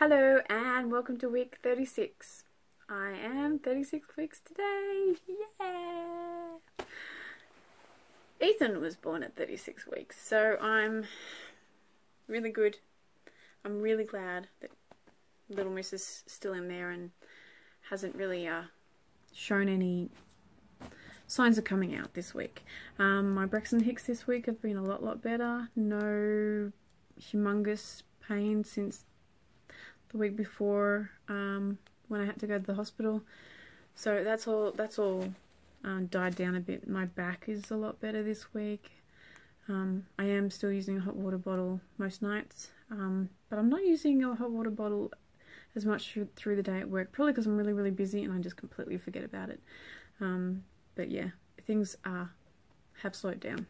Hello and welcome to week 36. I am 36 weeks today. Yeah! Ethan was born at 36 weeks, so I'm really good. I'm really glad that little miss is still in there and hasn't really shown any signs of coming out this week. My Braxton hicks this week have been a lot better. No humongous pain since the week before when I had to go to the hospital. So that's all died down a bit. My back is a lot better this week. I am still using a hot water bottle most nights, but I'm not using a hot water bottle as much through the day at work, probably because I'm really busy and I just completely forget about it. But yeah, things have slowed down,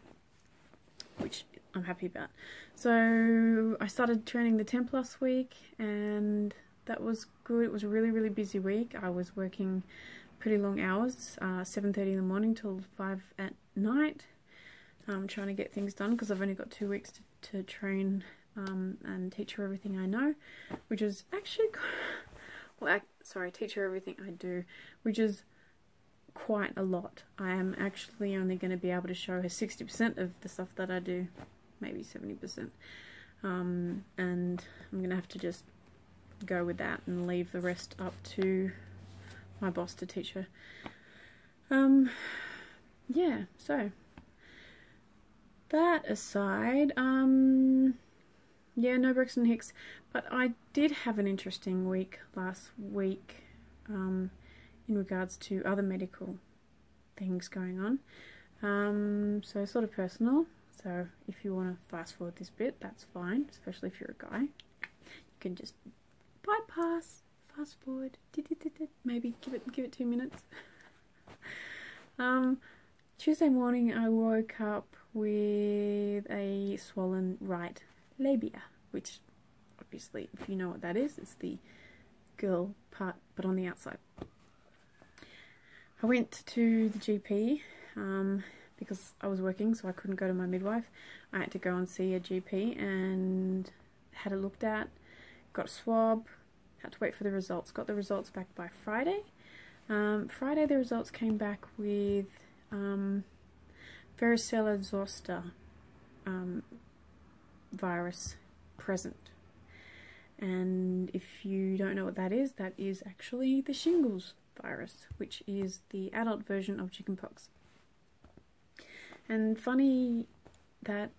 which I'm happy about. So I started training the temp last week and that was good. It was a really busy week. I was working pretty long hours, 7:30 in the morning till 5 at night, trying to get things done because I've only got 2 weeks to train and teach her everything I know, which is actually, teach her everything I do, which is quite a lot. I am actually only going to be able to show her 60% of the stuff that I do, maybe 70%, and I'm going to have to just go with that and leave the rest up to my boss to teach her. Yeah, so that aside, yeah, no Braxton hicks, but I did have an interesting week last week in regards to other medical things going on. So sort of personal. So if you want to fast forward this bit, that's fine, especially if you're a guy. You can just bypass, fast forward, maybe give it 2 minutes. Tuesday morning I woke up with a swollen right labia, which obviously, if you know what that is, it's the girl part but on the outside. I went to the GP because I was working, so I couldn't go to my midwife. I had to go and see a GP and had it looked at, got a swab, had to wait for the results. Got the results back by Friday. Friday the results came back with Varicella zoster virus present. And if you don't know what that is actually the shingles virus, which is the adult version of chickenpox. And funny that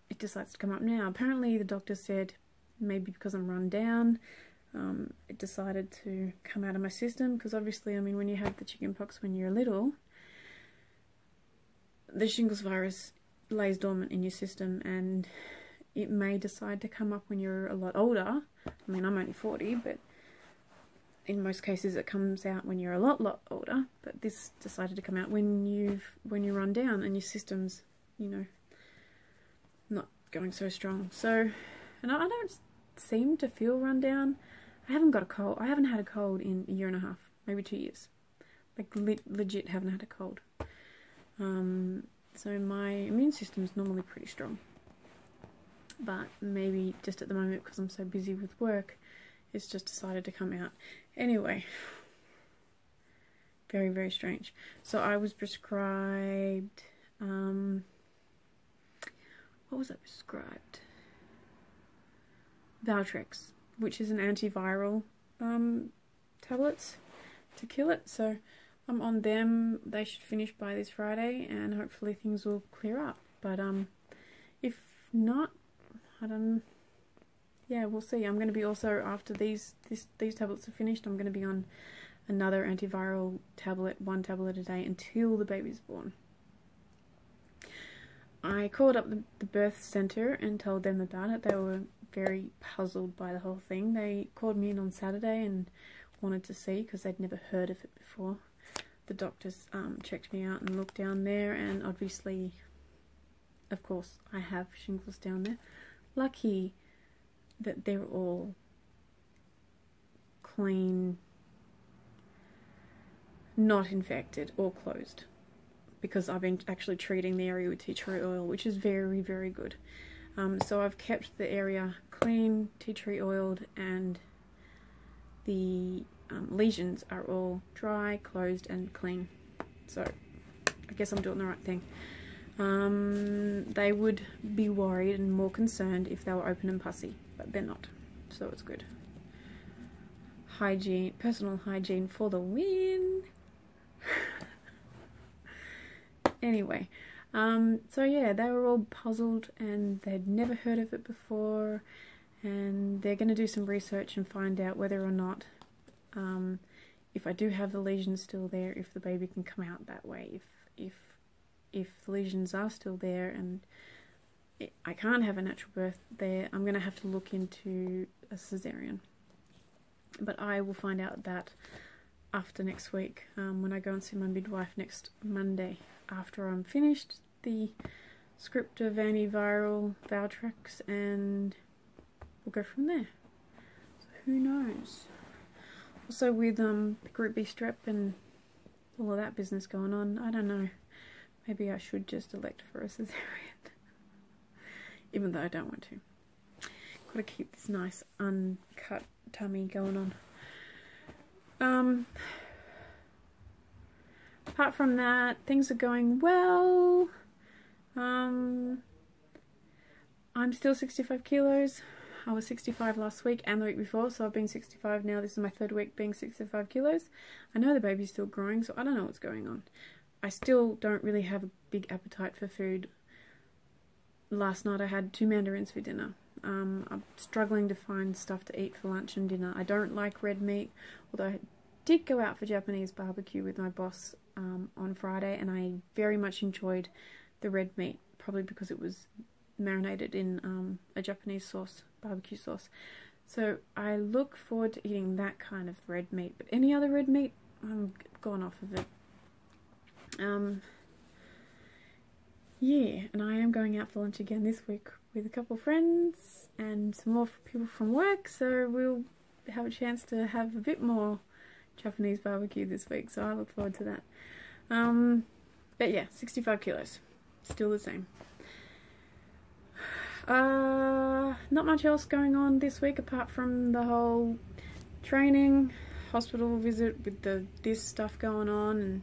it decides to come up now. Apparently the doctor said maybe because I'm run down, it decided to come out of my system, because obviously, I mean, when you have the chickenpox when you're little, the shingles virus lays dormant in your system and it may decide to come up when you're a lot older. I mean, I'm only 40, but in most cases it comes out when you're a lot older, but this decided to come out when you run down and your system's, you know, not going so strong. So, and I don't seem to feel run down. I haven't got a cold. I haven't had a cold in a year and a half, maybe 2 years. Like legit haven't had a cold. So my immune system's normally pretty strong, but maybe just at the moment because I'm so busy with work, it's just decided to come out. Anyway, very strange. So I was prescribed, what was I prescribed? Valtrex, which is an antiviral tablets to kill it. So I'm on them. They should finish by this Friday and hopefully things will clear up. But if not, yeah, we'll see. I'm going to be also, after these tablets are finished, I'm going to be on another antiviral tablet, 1 tablet a day until the baby's born. I called up the birth centre and told them about it. They were very puzzled by the whole thing. They called me in on Saturday and wanted to see, because they'd never heard of it before. The doctors checked me out and looked down there, and obviously, of course, I have shingles down there. Lucky that they're all clean, not infected or closed, because I've been actually treating the area with tea tree oil, which is very good. So I've kept the area clean, tea tree oiled, and the lesions are all dry, closed and clean. So I guess I'm doing the right thing. They would be worried and more concerned if they were open and pussy, but they're not, so it's good. Hygiene, personal hygiene for the win. Anyway, so yeah, they were all puzzled and they'd never heard of it before, and they're going to do some research and find out whether or not, if I do have the lesions still there, if the baby can come out that way. If the lesions are still there and I can't have a natural birth there, I'm going to have to look into a cesarean. But I will find out that after next week, when I go and see my midwife next Monday, after I'm finished the script of antiviral Valtrex, and we'll go from there. So who knows? Also with Group B strep and all of that business going on, I don't know. Maybe I should just elect for a cesarean, even though I don't want to. Got to keep this nice uncut tummy going on. Apart from that, things are going well. I'm still 65 kilos. I was 65 last week and the week before, so I've been 65 now. This is my third week being 65 kilos. I know the baby's still growing, so I don't know what's going on. I still don't really have a big appetite for food. Last night I had 2 mandarins for dinner. I'm struggling to find stuff to eat for lunch and dinner. I don't like red meat, although I did go out for Japanese barbecue with my boss on Friday, and I very much enjoyed the red meat, probably because it was marinated in a Japanese sauce, barbecue sauce. So I look forward to eating that kind of red meat, but any other red meat, I'm gone off of it. Yeah, and I am going out for lunch again this week with a couple of friends and some more people from work, so we'll have a chance to have a bit more Japanese barbecue this week, so I look forward to that. But yeah, 65 kilos, still the same. Not much else going on this week apart from the whole training, hospital visit with this stuff going on, and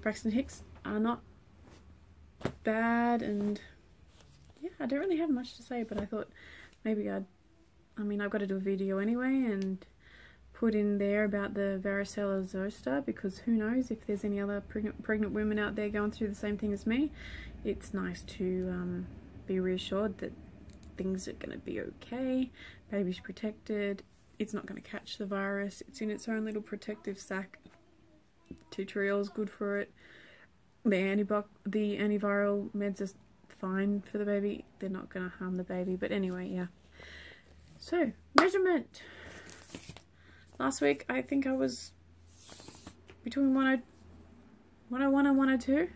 Braxton hicks are not bad, and yeah, I don't really have much to say, but I thought maybe I've got to do a video anyway and put in there about the Varicella zoster, because who knows if there's any other pregnant women out there going through the same thing as me. It's nice to be reassured that things are going to be okay, baby's protected, it's not going to catch the virus, it's in its own little protective sac. Tea tree oil is good for it. The antiviral meds are fine for the baby. They're not going to harm the baby. But anyway, yeah. So, measurement. Last week, I think I was between 101 and 102.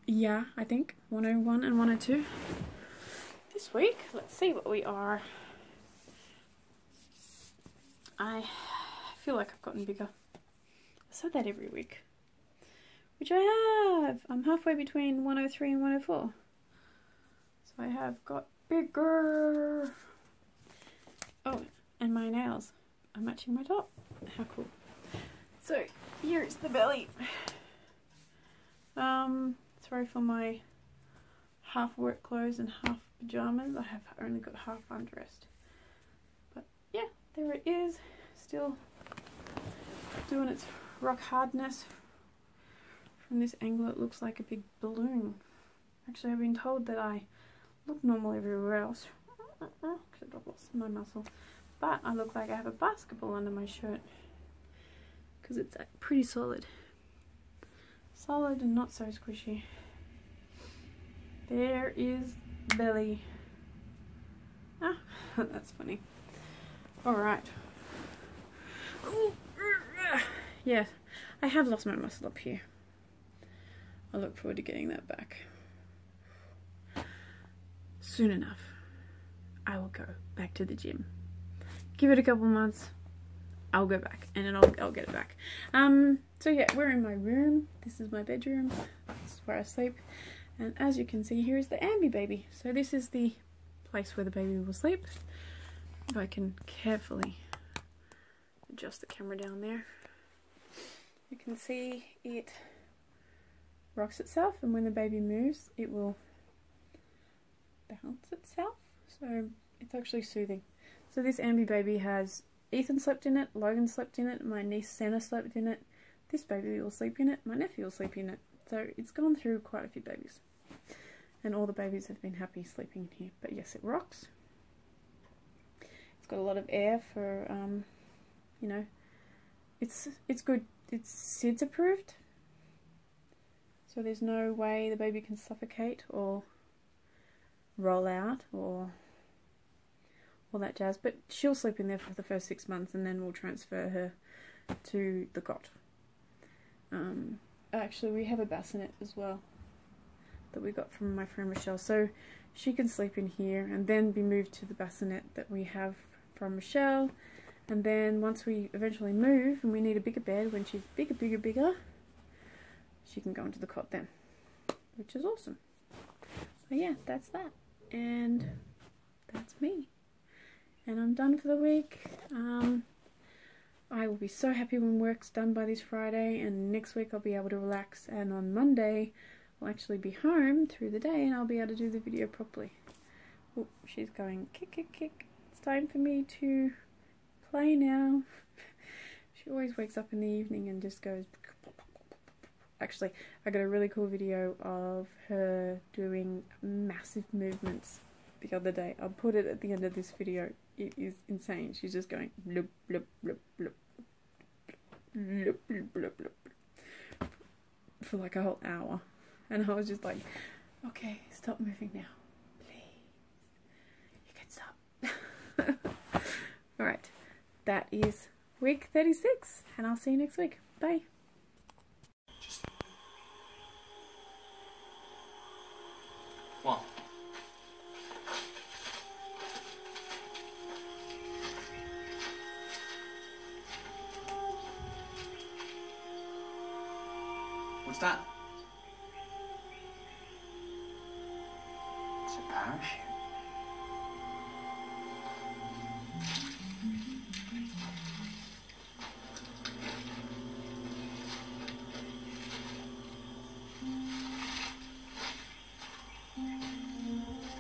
Yeah, I think 101 and 102. This week, let's see what we are. I feel like I've gotten bigger. I said that every week, which I have. I'm halfway between 103 and 104. So I have got bigger. Oh, and my nails are matching my top. How cool. So here's the belly. Sorry for my half work clothes and half pajamas. I have only got half undressed. But yeah, there it is. Still doing its rock hardness. From this angle it looks like a big balloon. Actually, I've been told that I look normal everywhere else, except I've lost my muscle, but I look like I have a basketball under my shirt because it's pretty solid and not so squishy. There is belly. Ah, that's funny. Alright. Yeah, I have lost my muscle up here. I look forward to getting that back. Soon enough, I will go back to the gym. Give it a couple months, I'll go back, and then I'll get it back. So yeah, we're in my room. This is my bedroom. This is where I sleep. And as you can see, here is the BabyBeni. So this is the place where the baby will sleep. If I can carefully adjust the camera down there, you can see it rocks itself, and when the baby moves it will bounce itself, so it's actually soothing. So this BabyBeni has Ethan slept in it, Logan slept in it, my niece Senna slept in it, this baby will sleep in it, my nephew will sleep in it. So it's gone through quite a few babies, and all the babies have been happy sleeping in here. But yes, it rocks. It's got a lot of air for you know, it's good. It's SIDS approved, so there's no way the baby can suffocate or roll out or all that jazz. But she'll sleep in there for the first 6 months, and then we'll transfer her to the cot. Actually, we have a bassinet as well that we got from my friend Rochelle, so she can sleep in here and then be moved to the bassinet that we have from Rochelle. And then once we eventually move and we need a bigger bed, when she's bigger, she can go into the cot then, which is awesome. So yeah, that's that, and that's me, and I'm done for the week. I will be so happy when work's done by this Friday, and next week I'll be able to relax, and on Monday I'll actually be home through the day and I'll be able to do the video properly. Oh, she's going kick, kick, kick. It's time for me to play now. She always wakes up in the evening and just goes. Actually, I got a really cool video of her doing massive movements the other day. I'll put it at the end of this video. It is insane. She's just going blub, blub, blub, blub, blub, blub, blub, blub, for like a whole hour. And I was just like, okay, stop moving now. Please. You can stop. Alright. That is week 36, and I'll see you next week. Bye. What? What's that? It's a parachute.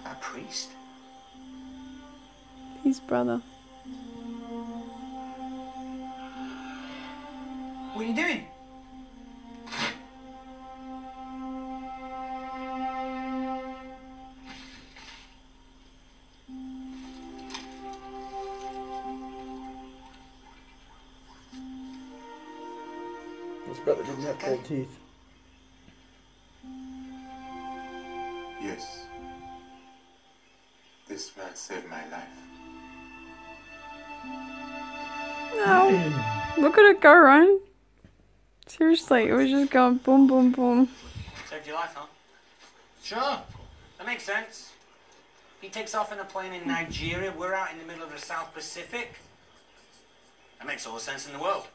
A priest? His brother. What are you doing? His brother doesn't have gold teeth. Yes. This rat saved my life. No. Look at it go, Ryan. Seriously, it was just going boom, boom, boom. Saved your life, huh? Sure. That makes sense. He takes off in a plane in Nigeria. We're out in the middle of the South Pacific. That makes all the sense in the world.